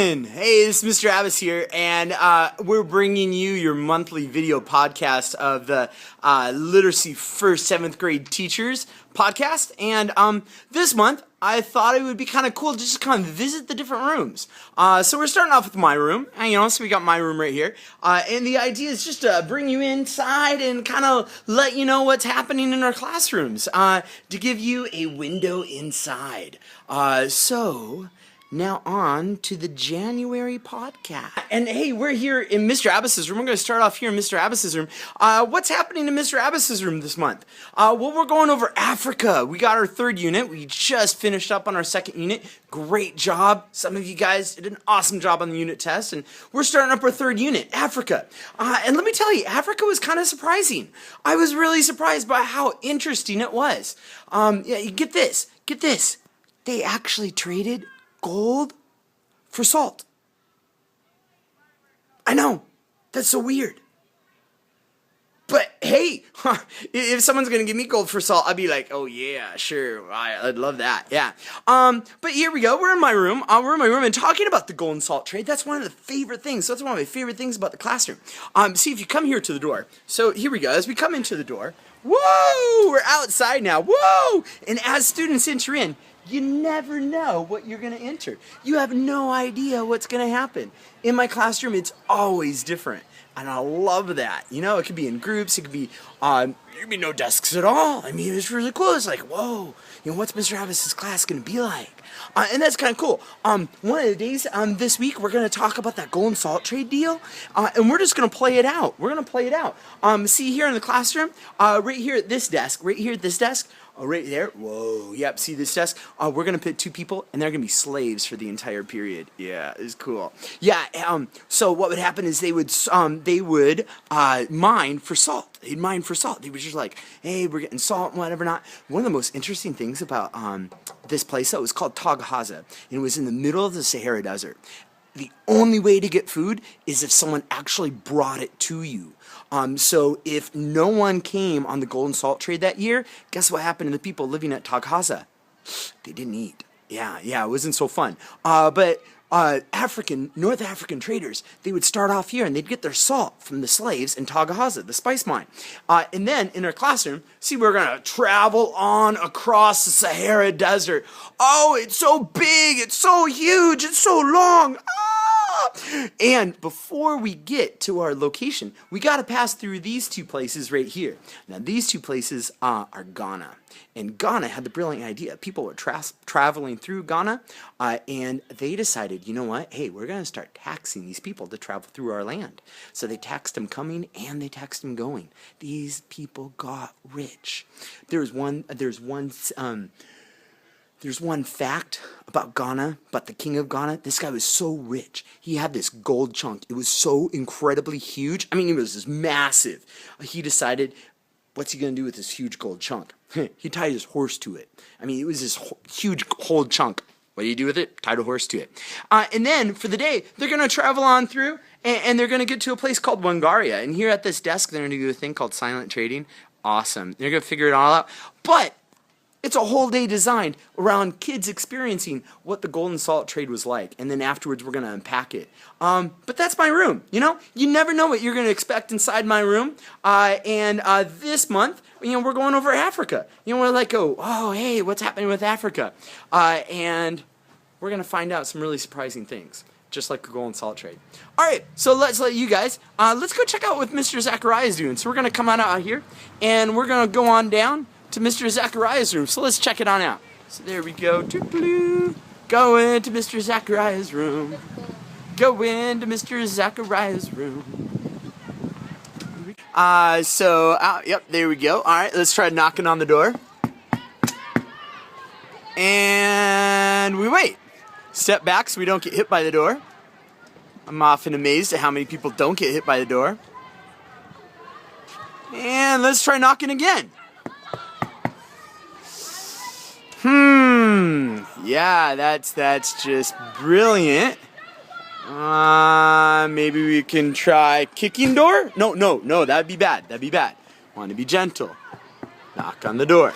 everyone! Hey, this is Mr. Abbas here, and we're bringing you your monthly video podcast of the Literacy First 7th Grade Teachers podcast. And this month, I thought it would be kind of cool just to kind of visit the different rooms. So we're starting off with my room, and so we got my room right here. And the idea is just to bring you inside and kind of let you know what's happening in our classrooms, to give you a window inside. So now on to the January podcast. And hey, we're here in Mr. Abbas's room. We're going to start off here in Mr. Abbas's room. What's happening in Mr. Abbas's room this month? Well, we're going over Africa. We got our 3rd unit. We just finished up on our 2nd unit. Great job. Some of you guys did an awesome job on the unit test. And we're starting up our 3rd unit, Africa. And let me tell you, Africa was kind of surprising. I was really surprised by how interesting it was. You get this. Get this. They actually traded gold for salt. I know, that's so weird. But hey, if someone's gonna give me gold for salt, I'd be like, oh yeah, sure, I'd love that, yeah. But here we go, we're in my room, and talking about the gold and salt trade, that's one of the favorite things, that's one of my favorite things about the classroom. See, if you come here to the door, so here we go, as we come into the door, whoa, we're outside now, whoa! And as students enter in, you never know what you're going to enter. You have no idea what's going to happen. In my classroom, it's always different. And I love that. You know, it could be in groups. It could be no desks at all. I mean, it's really cool. It's like, whoa, you know, what's Mr. Abbas's class going to be like? And that's kind of cool. One of the days this week, we're going to talk about that gold and salt trade deal. And we're just going to play it out. We're going to play it out. See here in the classroom, right here at this desk, oh, right there. Whoa. Yep. See this desk? We're going to put 2 people, and they're going to be slaves for the entire period. Yeah, it's cool. Yeah. So what would happen is they would mine for salt. They'd mine for salt. They were just like, hey, we're getting salt and whatever not. One of the most interesting things about this place, though, was called Taghaza, and it was in the middle of the Sahara Desert. The only way to get food is if someone actually brought it to you. So if no one came on the gold and salt trade that year, guess what happened to the people living at Taghaza? They didn't eat. Yeah, it wasn't so fun. But North African traders, they would start off here and they'd get their salt from the slaves in Taghaza, the spice mine. And then in our classroom, see, we're going to travel on across the Sahara Desert. Oh, it's so big, it's so huge, it's so long. And before we get to our location, we got to pass through these 2 places right here. Now, these 2 places are Ghana. And Ghana had the brilliant idea. People were traveling through Ghana, and they decided, you know what? Hey, we're going to start taxing these people to travel through our land. So they taxed them coming and they taxed them going. These people got rich. There's one fact about Ghana, about the king of Ghana. This guy was so rich. He had this gold chunk. It was so incredibly huge. I mean, it was just massive. He decided, what's he going to do with this huge gold chunk? He tied his horse to it. I mean, it was this huge gold chunk. What do you do with it? Tied a horse to it. And then for the day, they're going to travel on through, and they're going to get to a place called Wangaria. And here at this desk, they're going to do a thing called silent trading. Awesome. They're going to figure it all out. But it's a whole day designed around kids experiencing what the gold and salt trade was like. And then afterwards, we're going to unpack it. But that's my room, you know? You never know what you're going to expect inside my room. And this month, you know, we're going over Africa. You know, we're like, oh, hey, what's happening with Africa? And we're going to find out some really surprising things, just like the gold and salt trade. All right, so let's let you guys, let's go check out what Mr. Zacharia is doing. So we're going to come on out here, and we're going to go on down to Mr. Zachariah's room. So let's check it on out. So there we go. Go into Mr. Zachariah's room. Go into Mr. Zachariah's room. Yep, there we go. All right, let's try knocking on the door. And we wait. Step back so we don't get hit by the door. I'm often amazed at how many people don't get hit by the door. And let's try knocking again. Yeah, that's just brilliant. Maybe we can try kicking door? No, that'd be bad. Want to be gentle. Knock on the door.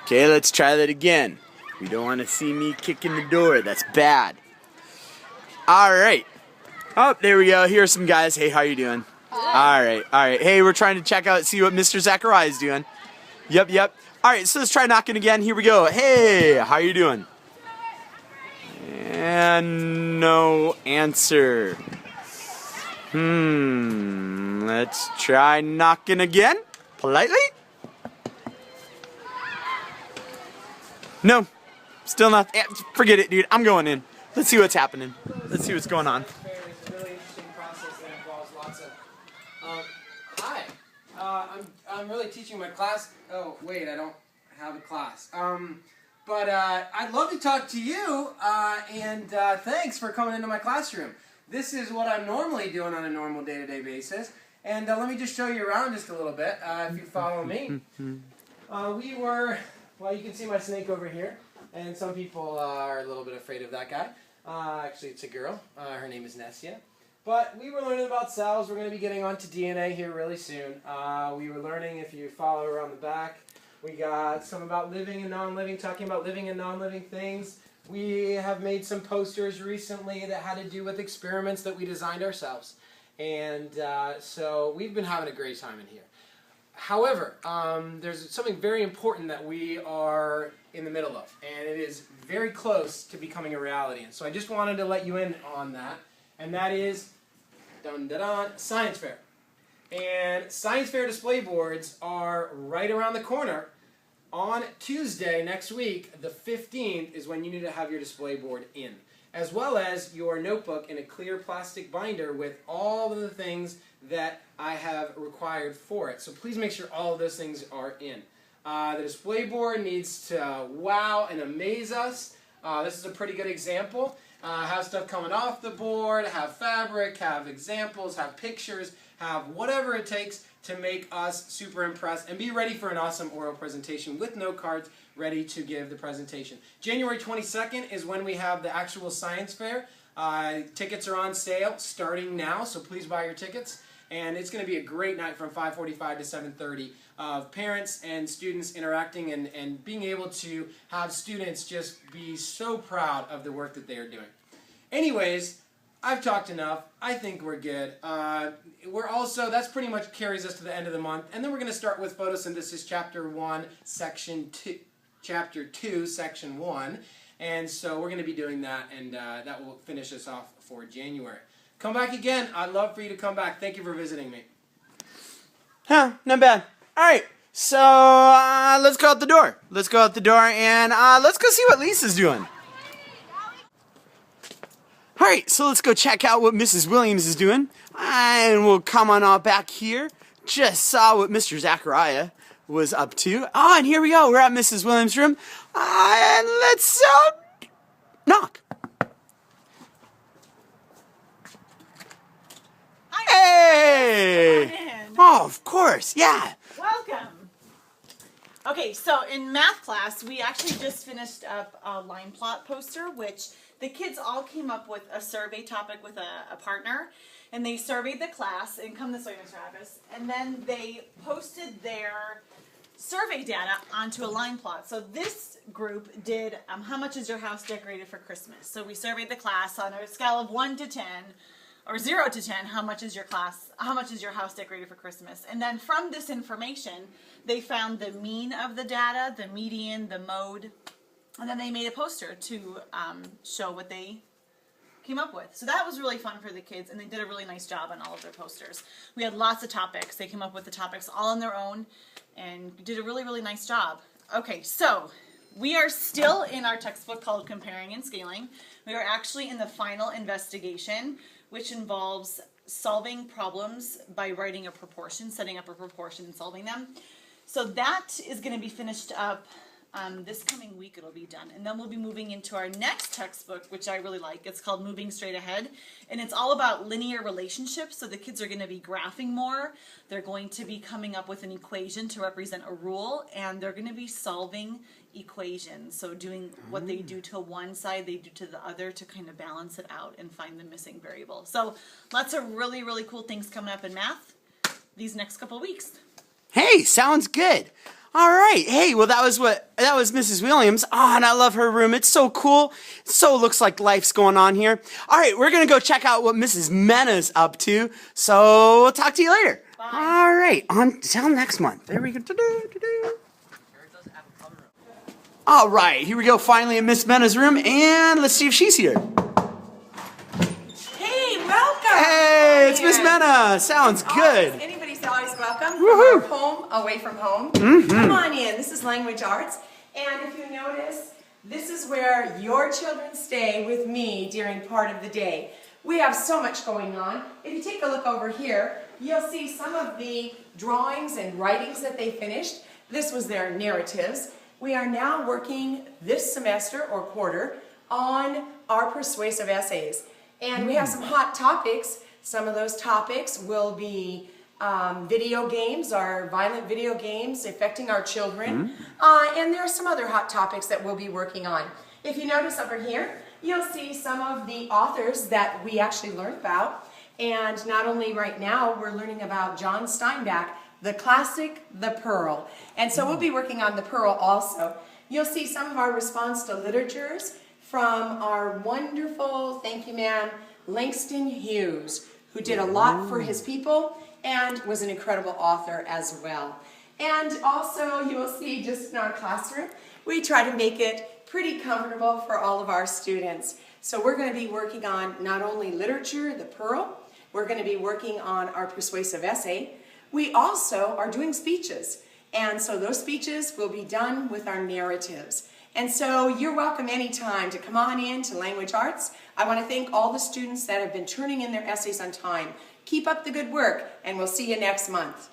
Okay, let's try that again. We don't want to see me kicking the door. That's bad. All right. Oh, there we go. Here are some guys. Hey, how you doing? All right. Hey, we're trying to check out, see what Mr. Zacharia is doing. Yep. All right, so let's try knocking again. Here we go. Hey, how you doing? And no answer. Let's try knocking again. Politely. No, still not. Forget it, dude. I'm going in. Let's see what's happening. Let's see what's going on. It's a really interesting process that involves lots of. Hi, I'm really teaching my class. Oh wait, I don't have a class. But I'd love to talk to you. And thanks for coming into my classroom. This is what I'm normally doing on a normal day-to-day basis. And let me just show you around just a little bit. If you follow me, well, you can see my snake over here. And some people are a little bit afraid of that guy. Actually, it's a girl. Her name is Nessia. But we were learning about cells. We're going to be getting onto DNA here really soon. We were learning, if you follow around the back, we got some about living and non-living, talking about living and non-living things. We have made some posters recently that had to do with experiments that we designed ourselves. And so we've been having a great time in here. However, there's something very important that we are in the middle of, and it is very close to becoming a reality. And so I just wanted to let you in on that, and that is, science fair. And science fair display boards are right around the corner. On Tuesday next week, the 15th, is when you need to have your display board in, as well as your notebook in a clear plastic binder with all of the things that I have required for it. So please make sure all of those things are in. The display board needs to wow and amaze us. This is a pretty good example. Have stuff coming off the board, have fabric, have examples, have pictures, have whatever it takes to make us super impressed and be ready for an awesome oral presentation with note cards ready to give the presentation. January 22nd is when we have the actual science fair. Tickets are on sale starting now, so please buy your tickets. And it's going to be a great night from 5:45 to 7:30 of parents and students interacting and being able to have students just be so proud of the work that they are doing. Anyways, I've talked enough. I think we're good. That's pretty much carries us to the end of the month. And then we're going to start with photosynthesis chapter 1, section 2, chapter 2, section 1. And so we're going to be doing that, and that will finish us off for January. Come back again. I'd love for you to come back. Thank you for visiting me. Huh, not bad. All right, so let's go out the door. Let's go out the door, and let's go see what Lisa's doing. All right, so let's go check out what Mrs. Williams is doing, and we'll come on back here. Just saw what Mr. Zacharia was up to. Oh, and here we go. We're at Mrs. Williams' room, and let's knock. Hey! Oh, of course, yeah. Welcome. Okay, so in math class, we actually just finished up a line plot poster, which the kids all came up with a survey topic with a partner, and they surveyed the class, and come this way, Mr. Abbas, and then they posted their survey data onto a line plot. So this group did, how much is your house decorated for Christmas? So we surveyed the class on a scale of 1 to 10, or 0 to 10, how much is your house decorated for Christmas? And then from this information, they found the mean of the data, the median, the mode, and then they made a poster to show what they came up with. So that was really fun for the kids, and they did a really nice job on all of their posters. We had lots of topics. They came up with the topics all on their own and did a really, really nice job. Okay, so we are still in our textbook called Comparing and Scaling. We are actually in the final investigation, which involves solving problems by writing a proportion, setting up a proportion and solving them. So that is going to be finished up this coming week. It'll be done. And then we'll be moving into our next textbook, which I really like. It's called Moving Straight Ahead. And it's all about linear relationships. So the kids are going to be graphing more. They're going to be coming up with an equation to represent a rule. And they're going to be solving equations. So doing what they do to one side, they do to the other to kind of balance it out and find the missing variable. So lots of really, really cool things coming up in math these next couple of weeks. Hey, sounds good. All right. Hey, well, that was Mrs. Williams. Oh, and I love her room. It's so cool. So looks like life's going on here. All right, we're going to go check out what Mrs. Mena's up to. So we'll talk to you later. Bye. All right. Until next month. There we go. All right. Here we go. Finally in Miss Mena's room. And let's see if she's here. Hey, welcome. Hey, it's Miss Mena. Sounds good. Anybody's always welcome. Woohoo. From our home, away from home. Come on in. This is Language Arts. And if you notice, this is where your children stay with me during part of the day. We have so much going on. If you take a look over here, you'll see some of the drawings and writings that they finished. This was their narratives. We are now working this semester or quarter on our persuasive essays. And we have some hot topics. Some of those topics will be video games, our violent video games affecting our children. And there are some other hot topics that we'll be working on. If you notice over here, you'll see some of the authors that we actually learned about. And not only right now, we're learning about John Steinbeck, the classic, The Pearl. And so we'll be working on The Pearl also. You'll see some of our response to literatures from our wonderful, thank you ma'am, Langston Hughes, who did a lot for his people and was an incredible author as well. And also you will see just in our classroom, we try to make it pretty comfortable for all of our students. So we're going to be working on not only literature, The Pearl, we're going to be working on our persuasive essay. We also are doing speeches. And so those speeches will be done with our narratives. And so you're welcome anytime to come on in to Language Arts. I want to thank all the students that have been turning in their essays on time. Keep up the good work, and we'll see you next month.